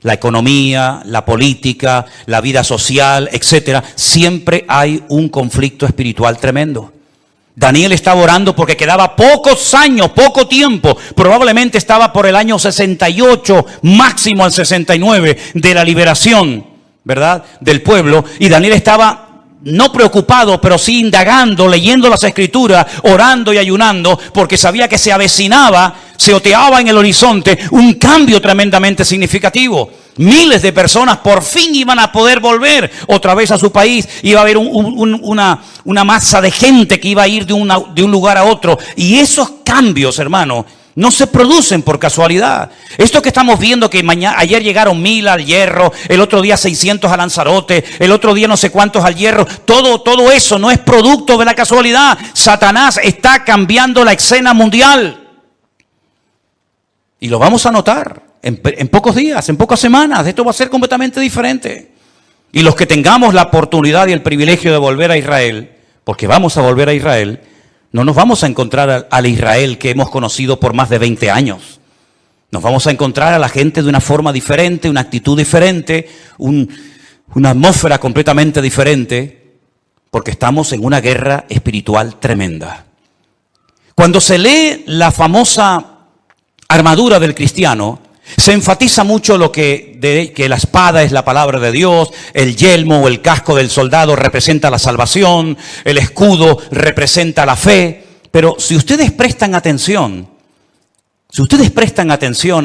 la economía, la política, la vida social, etcétera, siempre hay un conflicto espiritual tremendo. Daniel estaba orando porque quedaba pocos años, poco tiempo, probablemente estaba por el año 68, máximo al 69 de la liberación, ¿verdad?, del pueblo, y Daniel estaba no preocupado, pero sí indagando, leyendo las Escrituras, orando y ayunando, porque sabía que se avecinaba, se oteaba en el horizonte un cambio tremendamente significativo. Miles de personas por fin iban a poder volver otra vez a su país. Iba a haber una masa de gente que iba a ir de un lugar a otro. Y esos cambios, hermano, no se producen por casualidad. Esto que estamos viendo, que ayer llegaron 1000 al Hierro, el otro día 600 a Lanzarote, el otro día no sé cuántos al Hierro, todo eso no es producto de la casualidad. Satanás está cambiando la escena mundial. Y lo vamos a notar en pocos días, en pocas semanas. Esto va a ser completamente diferente. Y los que tengamos la oportunidad y el privilegio de volver a Israel, porque vamos a volver a Israel, no nos vamos a encontrar al Israel que hemos conocido por más de 20 años. Nos vamos a encontrar a la gente de una forma diferente, una actitud diferente, una atmósfera completamente diferente, porque estamos en una guerra espiritual tremenda. Cuando se lee la famosa armadura del cristiano, se enfatiza mucho que la espada es la palabra de Dios, el yelmo o el casco del soldado representa la salvación, el escudo representa la fe. Pero si ustedes prestan atención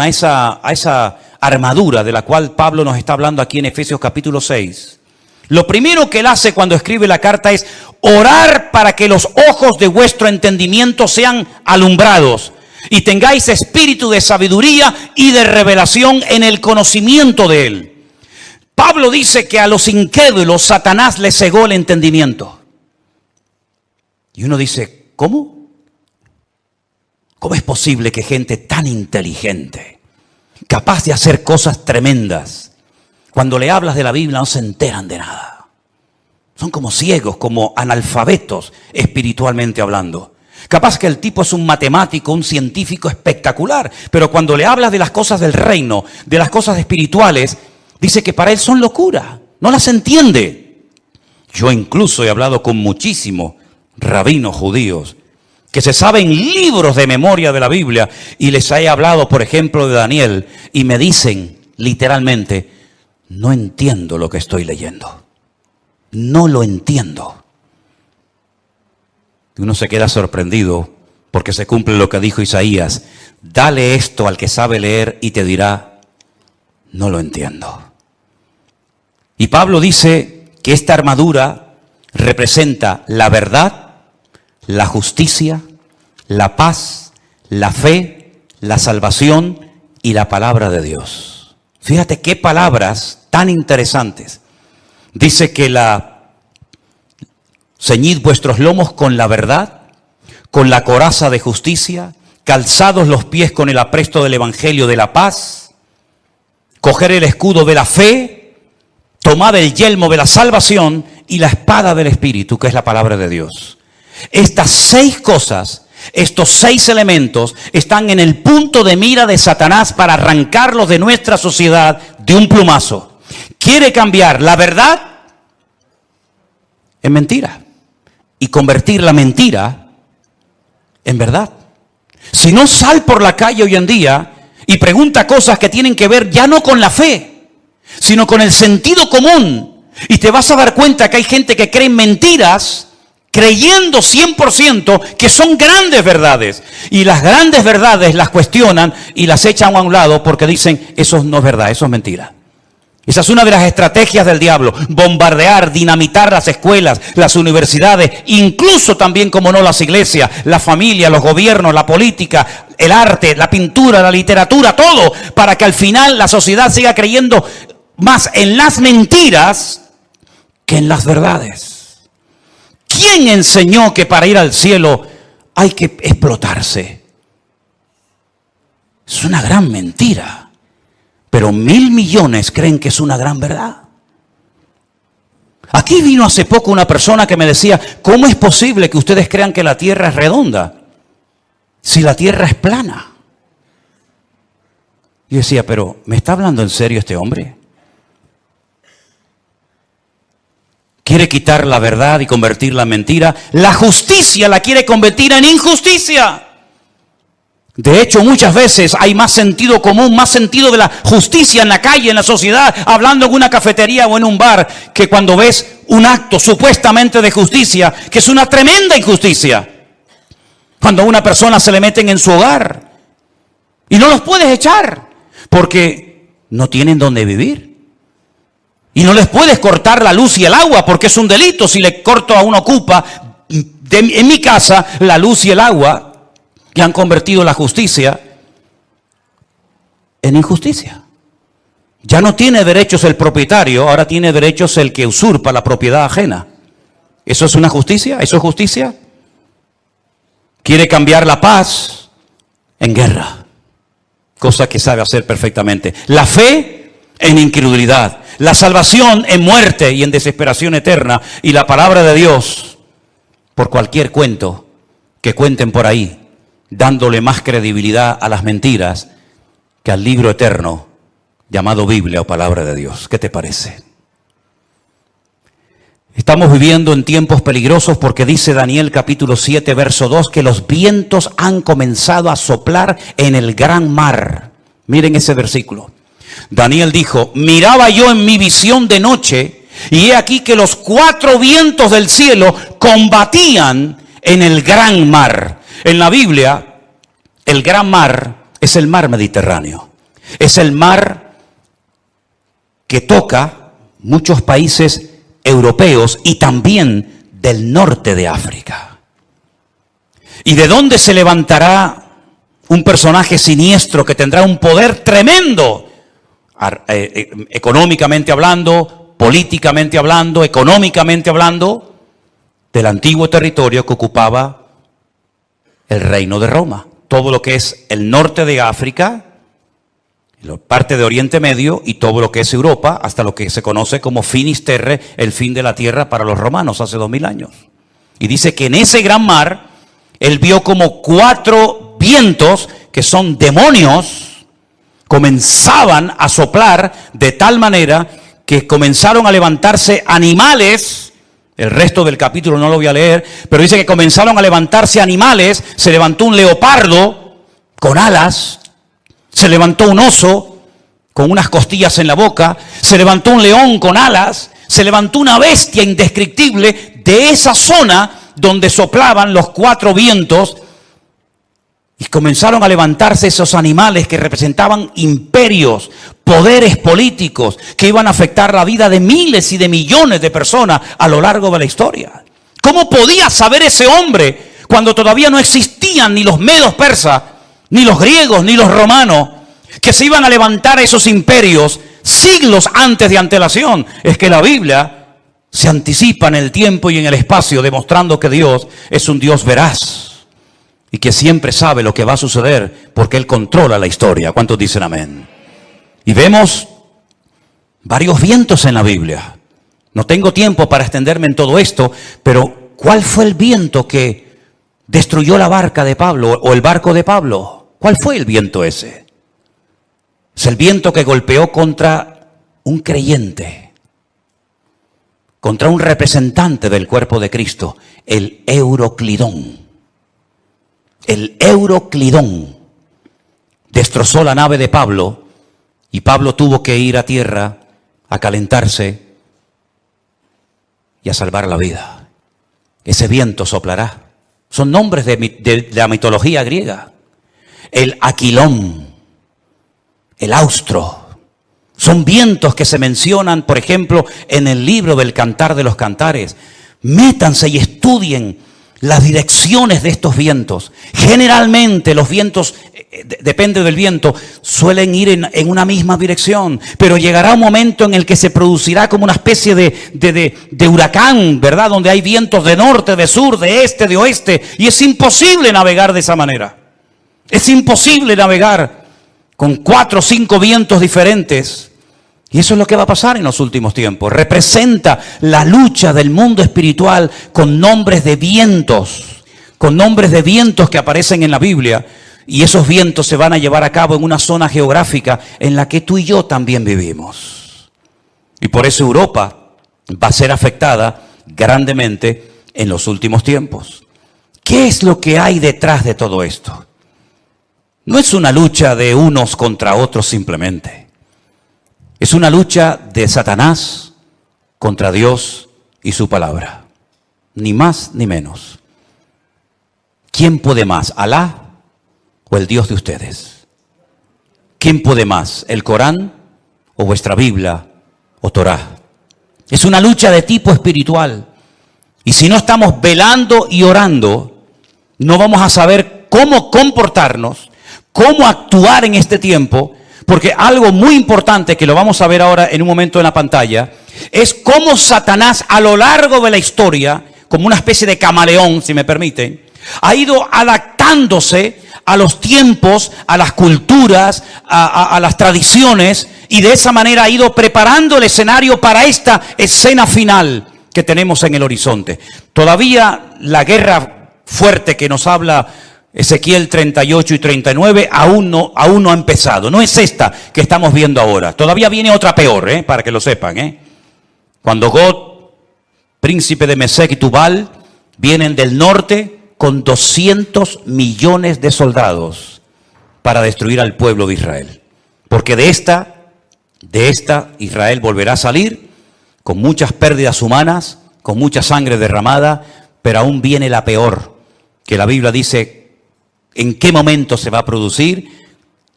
a esa armadura de la cual Pablo nos está hablando aquí en Efesios capítulo 6, lo primero que él hace cuando escribe la carta es orar para que los ojos de vuestro entendimiento sean alumbrados y tengáis espíritu de sabiduría y de revelación en el conocimiento de Él. Pablo dice que a los incrédulos Satanás les cegó el entendimiento. Y uno dice, ¿cómo? ¿Cómo es posible que gente tan inteligente, capaz de hacer cosas tremendas, cuando le hablas de la Biblia no se enteran de nada? Son como ciegos, como analfabetos espiritualmente hablando. Capaz que el tipo es un matemático, un científico espectacular, pero cuando le hablas de las cosas del reino, de las cosas espirituales, dice que para él son locura, no las entiende. Yo incluso he hablado con muchísimos rabinos judíos que se saben libros de memoria de la Biblia y les he hablado, por ejemplo, de Daniel y me dicen literalmente, no entiendo lo que estoy leyendo, no lo entiendo. Y uno se queda sorprendido porque se cumple lo que dijo Isaías. Dale esto al que sabe leer y te dirá, no lo entiendo. Y Pablo dice que esta armadura representa la verdad, la justicia, la paz, la fe, la salvación y la palabra de Dios. Fíjate qué palabras tan interesantes. Dice que ceñid vuestros lomos con la verdad, con la coraza de justicia, calzados los pies con el apresto del evangelio de la paz, coger el escudo de la fe, tomad el yelmo de la salvación y la espada del Espíritu, que es la palabra de Dios. Estas 6 cosas, estos 6 elementos, están en el punto de mira de Satanás para arrancarlos de nuestra sociedad de un plumazo. Quiere cambiar la verdad en mentira y convertir la mentira en verdad. Si no, sal por la calle hoy en día y pregunta cosas que tienen que ver ya no con la fe, sino con el sentido común. Y te vas a dar cuenta que hay gente que cree en mentiras, creyendo 100% que son grandes verdades. Y las grandes verdades las cuestionan y las echan a un lado porque dicen, eso no es verdad, eso es mentira. Esa es una de las estrategias del diablo, bombardear, dinamitar las escuelas, las universidades, incluso también, como no, las iglesias, la familia, los gobiernos, la política, el arte, la pintura, la literatura, todo, para que al final la sociedad siga creyendo más en las mentiras que en las verdades. ¿Quién enseñó que para ir al cielo hay que explotarse? Es una gran mentira. Pero 1.000 millones creen que es una gran verdad. Aquí vino hace poco una persona que me decía, ¿cómo es posible que ustedes crean que la tierra es redonda si la tierra es plana? Yo decía, pero ¿me está hablando en serio este hombre? Quiere quitar la verdad y convertirla en mentira. La justicia la quiere convertir en injusticia. De hecho, muchas veces hay más sentido común, más sentido de la justicia en la calle, en la sociedad, hablando en una cafetería o en un bar, que cuando ves un acto supuestamente de justicia, que es una tremenda injusticia. Cuando a una persona se le meten en su hogar y no los puedes echar porque no tienen dónde vivir. Y no les puedes cortar la luz y el agua porque es un delito si le corto a un ocupa en mi casa la luz y el agua, que han convertido la justicia en injusticia. Ya no tiene derechos el propietario, ahora tiene derechos el que usurpa la propiedad ajena. ¿Eso es una justicia? ¿Eso es justicia? Quiere cambiar la paz en guerra, cosa que sabe hacer perfectamente. La fe en incredulidad, la salvación en muerte y en desesperación eterna, y la palabra de Dios por cualquier cuento que cuenten por ahí, dándole más credibilidad a las mentiras que al libro eterno llamado Biblia o palabra de Dios. ¿Qué te parece? Estamos viviendo en tiempos peligrosos porque dice Daniel capítulo 7 verso 2 que los vientos han comenzado a soplar en el gran mar. Miren ese versículo. Daniel dijo, miraba yo en mi visión de noche y he aquí que los 4 vientos del cielo combatían en el gran mar. En la Biblia, el gran mar es el mar Mediterráneo. Es el mar que toca muchos países europeos y también del norte de África. ¿Y de dónde se levantará un personaje siniestro que tendrá un poder tremendo? Económicamente hablando, políticamente hablando, económicamente hablando, del antiguo territorio que ocupaba el reino de Roma. Todo lo que es el norte de África, parte de Oriente Medio y todo lo que es Europa, hasta lo que se conoce como finis terrae, el fin de la tierra para los romanos hace 2000 años. Y dice que en ese gran mar, él vio como 4 vientos, que son demonios, comenzaban a soplar de tal manera que comenzaron a levantarse animales. El resto del capítulo no lo voy a leer, pero dice que comenzaron a levantarse animales. Se levantó un leopardo con alas, se levantó un oso con unas costillas en la boca, se levantó un león con alas, se levantó una bestia indescriptible de esa zona donde soplaban los 4 vientos. Y comenzaron a levantarse esos animales que representaban imperios, poderes políticos que iban a afectar la vida de miles y de millones de personas a lo largo de la historia. ¿Cómo podía saber ese hombre cuando todavía no existían ni los medos persas, ni los griegos, ni los romanos, que se iban a levantar esos imperios siglos antes de antelación? Es que la Biblia se anticipa en el tiempo y en el espacio, demostrando que Dios es un Dios veraz y que siempre sabe lo que va a suceder porque Él controla la historia. ¿Cuántos dicen amén? Y vemos varios vientos en la Biblia. No tengo tiempo para extenderme en todo esto, pero ¿cuál fue el viento que destruyó la barca de Pablo o el barco de Pablo? ¿Cuál fue el viento ese? Es el viento que golpeó contra un creyente, contra un representante del cuerpo de Cristo, el Euroclidón. El Euroclidón destrozó la nave de Pablo y Pablo tuvo que ir a tierra a calentarse y a salvar la vida. Ese viento soplará. Son nombres de la mitología griega. El Aquilón, el Austro. Son vientos que se mencionan, por ejemplo, en el libro del Cantar de los Cantares. Métanse y estudien las direcciones de estos vientos. Generalmente los vientos, depende del viento, suelen ir en una misma dirección, pero llegará un momento en el que se producirá como una especie de huracán, ¿verdad? Donde hay vientos de norte, de sur, de este, de oeste, y es imposible navegar de esa manera. Es imposible navegar con 4 o 5 vientos diferentes. Y eso es lo que va a pasar en los últimos tiempos. Representa la lucha del mundo espiritual con nombres de vientos que aparecen en la Biblia. Y esos vientos se van a llevar a cabo en una zona geográfica en la que tú y yo también vivimos. Y por eso Europa va a ser afectada grandemente en los últimos tiempos. ¿Qué es lo que hay detrás de todo esto? No es una lucha de unos contra otros simplemente. Es una lucha de Satanás contra Dios y su palabra. Ni más ni menos. ¿Quién puede más, Alá o el Dios de ustedes? ¿Quién puede más, el Corán o vuestra Biblia o Torá? Es una lucha de tipo espiritual. Y si no estamos velando y orando, no vamos a saber cómo comportarnos, cómo actuar en este tiempo, porque algo muy importante que lo vamos a ver ahora en un momento en la pantalla, es cómo Satanás a lo largo de la historia, como una especie de camaleón, si me permiten, ha ido adaptándose a los tiempos, a las culturas, a las tradiciones, y de esa manera ha ido preparando el escenario para esta escena final que tenemos en el horizonte. Todavía la guerra fuerte que nos habla Ezequiel 38 y 39 aún no ha empezado. No es esta que estamos viendo ahora. Todavía viene otra peor, para que lo sepan. Cuando Gog, príncipe de Mesec y Tubal, vienen del norte con 200 millones de soldados para destruir al pueblo de Israel. Porque de esta Israel volverá a salir con muchas pérdidas humanas, con mucha sangre derramada, pero aún viene la peor, que la Biblia dice en qué momento se va a producir,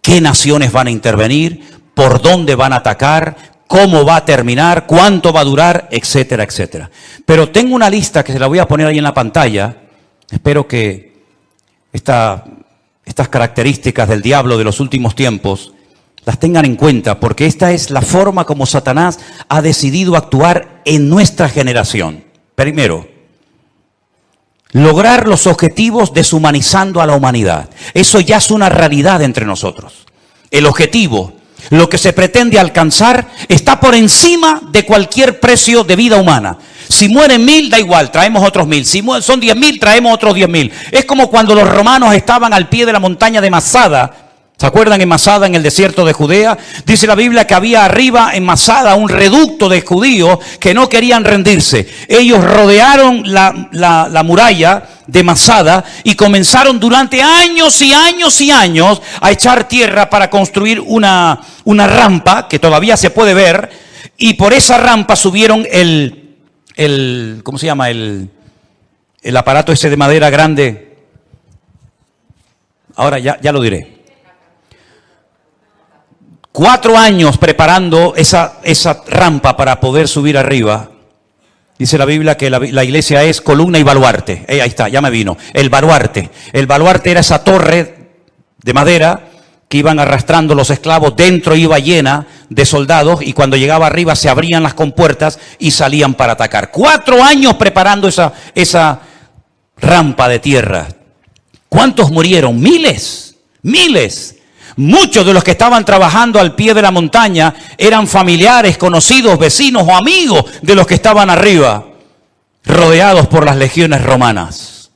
qué naciones van a intervenir, por dónde van a atacar, cómo va a terminar, cuánto va a durar, etcétera, etcétera. Pero tengo una lista que se la voy a poner ahí en la pantalla. Espero que estas características del diablo de los últimos tiempos las tengan en cuenta, porque esta es la forma como Satanás ha decidido actuar en nuestra generación. Primero, lograr los objetivos deshumanizando a la humanidad. Eso ya es una realidad entre nosotros. El objetivo, lo que se pretende alcanzar, está por encima de cualquier precio de vida humana. Si mueren 1000, da igual, traemos otros 1000. Si son 10.000, traemos otros 10.000. Es como cuando los romanos estaban al pie de la montaña de Masada. ¿Se acuerdan en Masada, en el desierto de Judea? Dice la Biblia que había arriba en Masada un reducto de judíos que no querían rendirse. Ellos rodearon la muralla de Masada y comenzaron durante años y años y años a echar tierra para construir una rampa que todavía se puede ver, y por esa rampa subieron ¿cómo se llama? El aparato ese de madera grande. Ahora ya lo diré. 4 años preparando esa rampa para poder subir arriba. Dice la Biblia que la iglesia es columna y baluarte. Ahí está, ya me vino. El baluarte. El baluarte era esa torre de madera que iban arrastrando los esclavos. Dentro iba llena de soldados y cuando llegaba arriba se abrían las compuertas y salían para atacar. 4 años preparando esa rampa de tierra. ¿Cuántos murieron? Miles. Muchos de los que estaban trabajando al pie de la montaña eran familiares, conocidos, vecinos o amigos de los que estaban arriba, rodeados por las legiones romanas.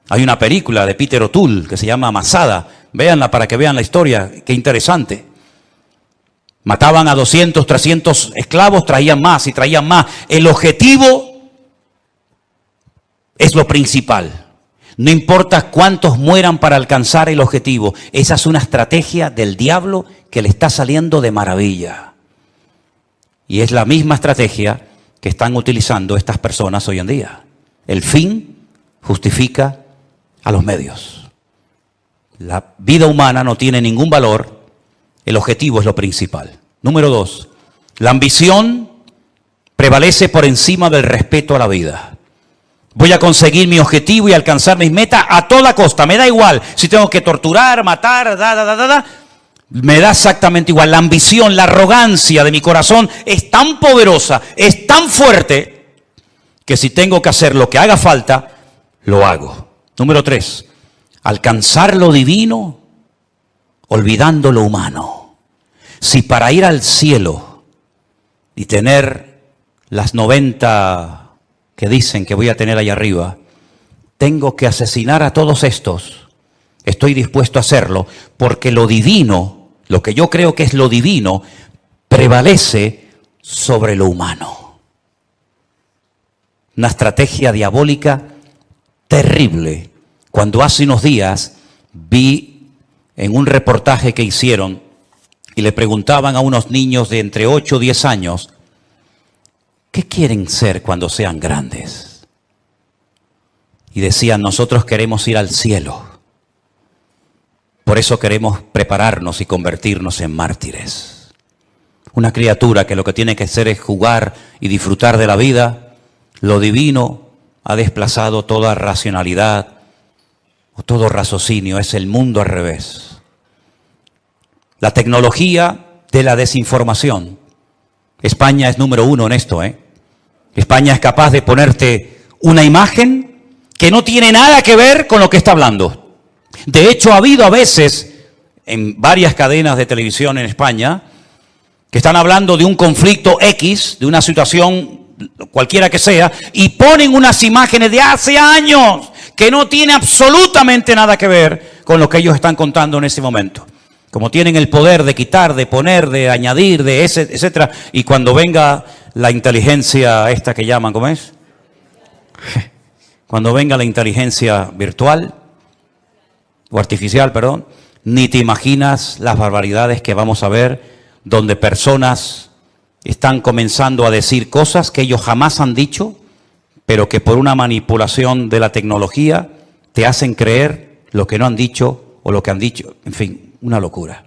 Hay una película de Peter O'Toole que se llama Masada. Véanla para que vean la historia, qué interesante. Mataban a 200, 300 esclavos, traían más y traían más. El objetivo es lo principal. No importa cuántos mueran para alcanzar el objetivo. Esa es una estrategia del diablo que le está saliendo de maravilla. Y es la misma estrategia que están utilizando estas personas hoy en día. El fin justifica a los medios. La vida humana no tiene ningún valor. El objetivo es lo principal. Número 2. La ambición prevalece por encima del respeto a la vida. Voy a conseguir mi objetivo y alcanzar mis metas a toda costa. Me da igual si tengo que torturar, matar, me da exactamente igual. La ambición, la arrogancia de mi corazón es tan poderosa, es tan fuerte, que si tengo que hacer lo que haga falta, lo hago. Número 3. Alcanzar lo divino olvidando lo humano. Si para ir al cielo y tener las 90 que dicen que voy a tener allá arriba, tengo que asesinar a todos estos, estoy dispuesto a hacerlo, porque lo divino, lo que yo creo que es lo divino, prevalece sobre lo humano. Una estrategia diabólica terrible. Cuando hace unos días vi en un reportaje que hicieron y le preguntaban a unos niños de entre 8 y 10 años ¿qué quieren ser cuando sean grandes? Y decían, nosotros queremos ir al cielo. Por eso queremos prepararnos y convertirnos en mártires. Una criatura que lo que tiene que hacer es jugar y disfrutar de la vida, lo divino ha desplazado toda racionalidad o todo raciocinio, es el mundo al revés. La tecnología de la desinformación. España es número 1 en esto, España es capaz de ponerte una imagen que no tiene nada que ver con lo que está hablando. De hecho, ha habido a veces en varias cadenas de televisión en España que están hablando de un conflicto X, de una situación cualquiera que sea, y ponen unas imágenes de hace años que no tiene absolutamente nada que ver con lo que ellos están contando en ese momento. Como tienen el poder de quitar, de poner, de añadir, de ese, etcétera, y cuando venga la inteligencia esta que llaman, ¿cómo es? Cuando venga la inteligencia virtual, o artificial, perdón, ni te imaginas las barbaridades que vamos a ver, donde personas están comenzando a decir cosas que ellos jamás han dicho, pero que por una manipulación de la tecnología te hacen creer lo que no han dicho o lo que han dicho. En fin, una locura.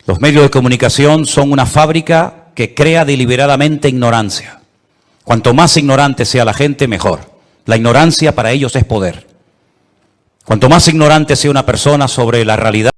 Los medios de comunicación son una fábrica que crea deliberadamente ignorancia. Cuanto más ignorante sea la gente, mejor. La ignorancia para ellos es poder. Cuanto más ignorante sea una persona sobre la realidad,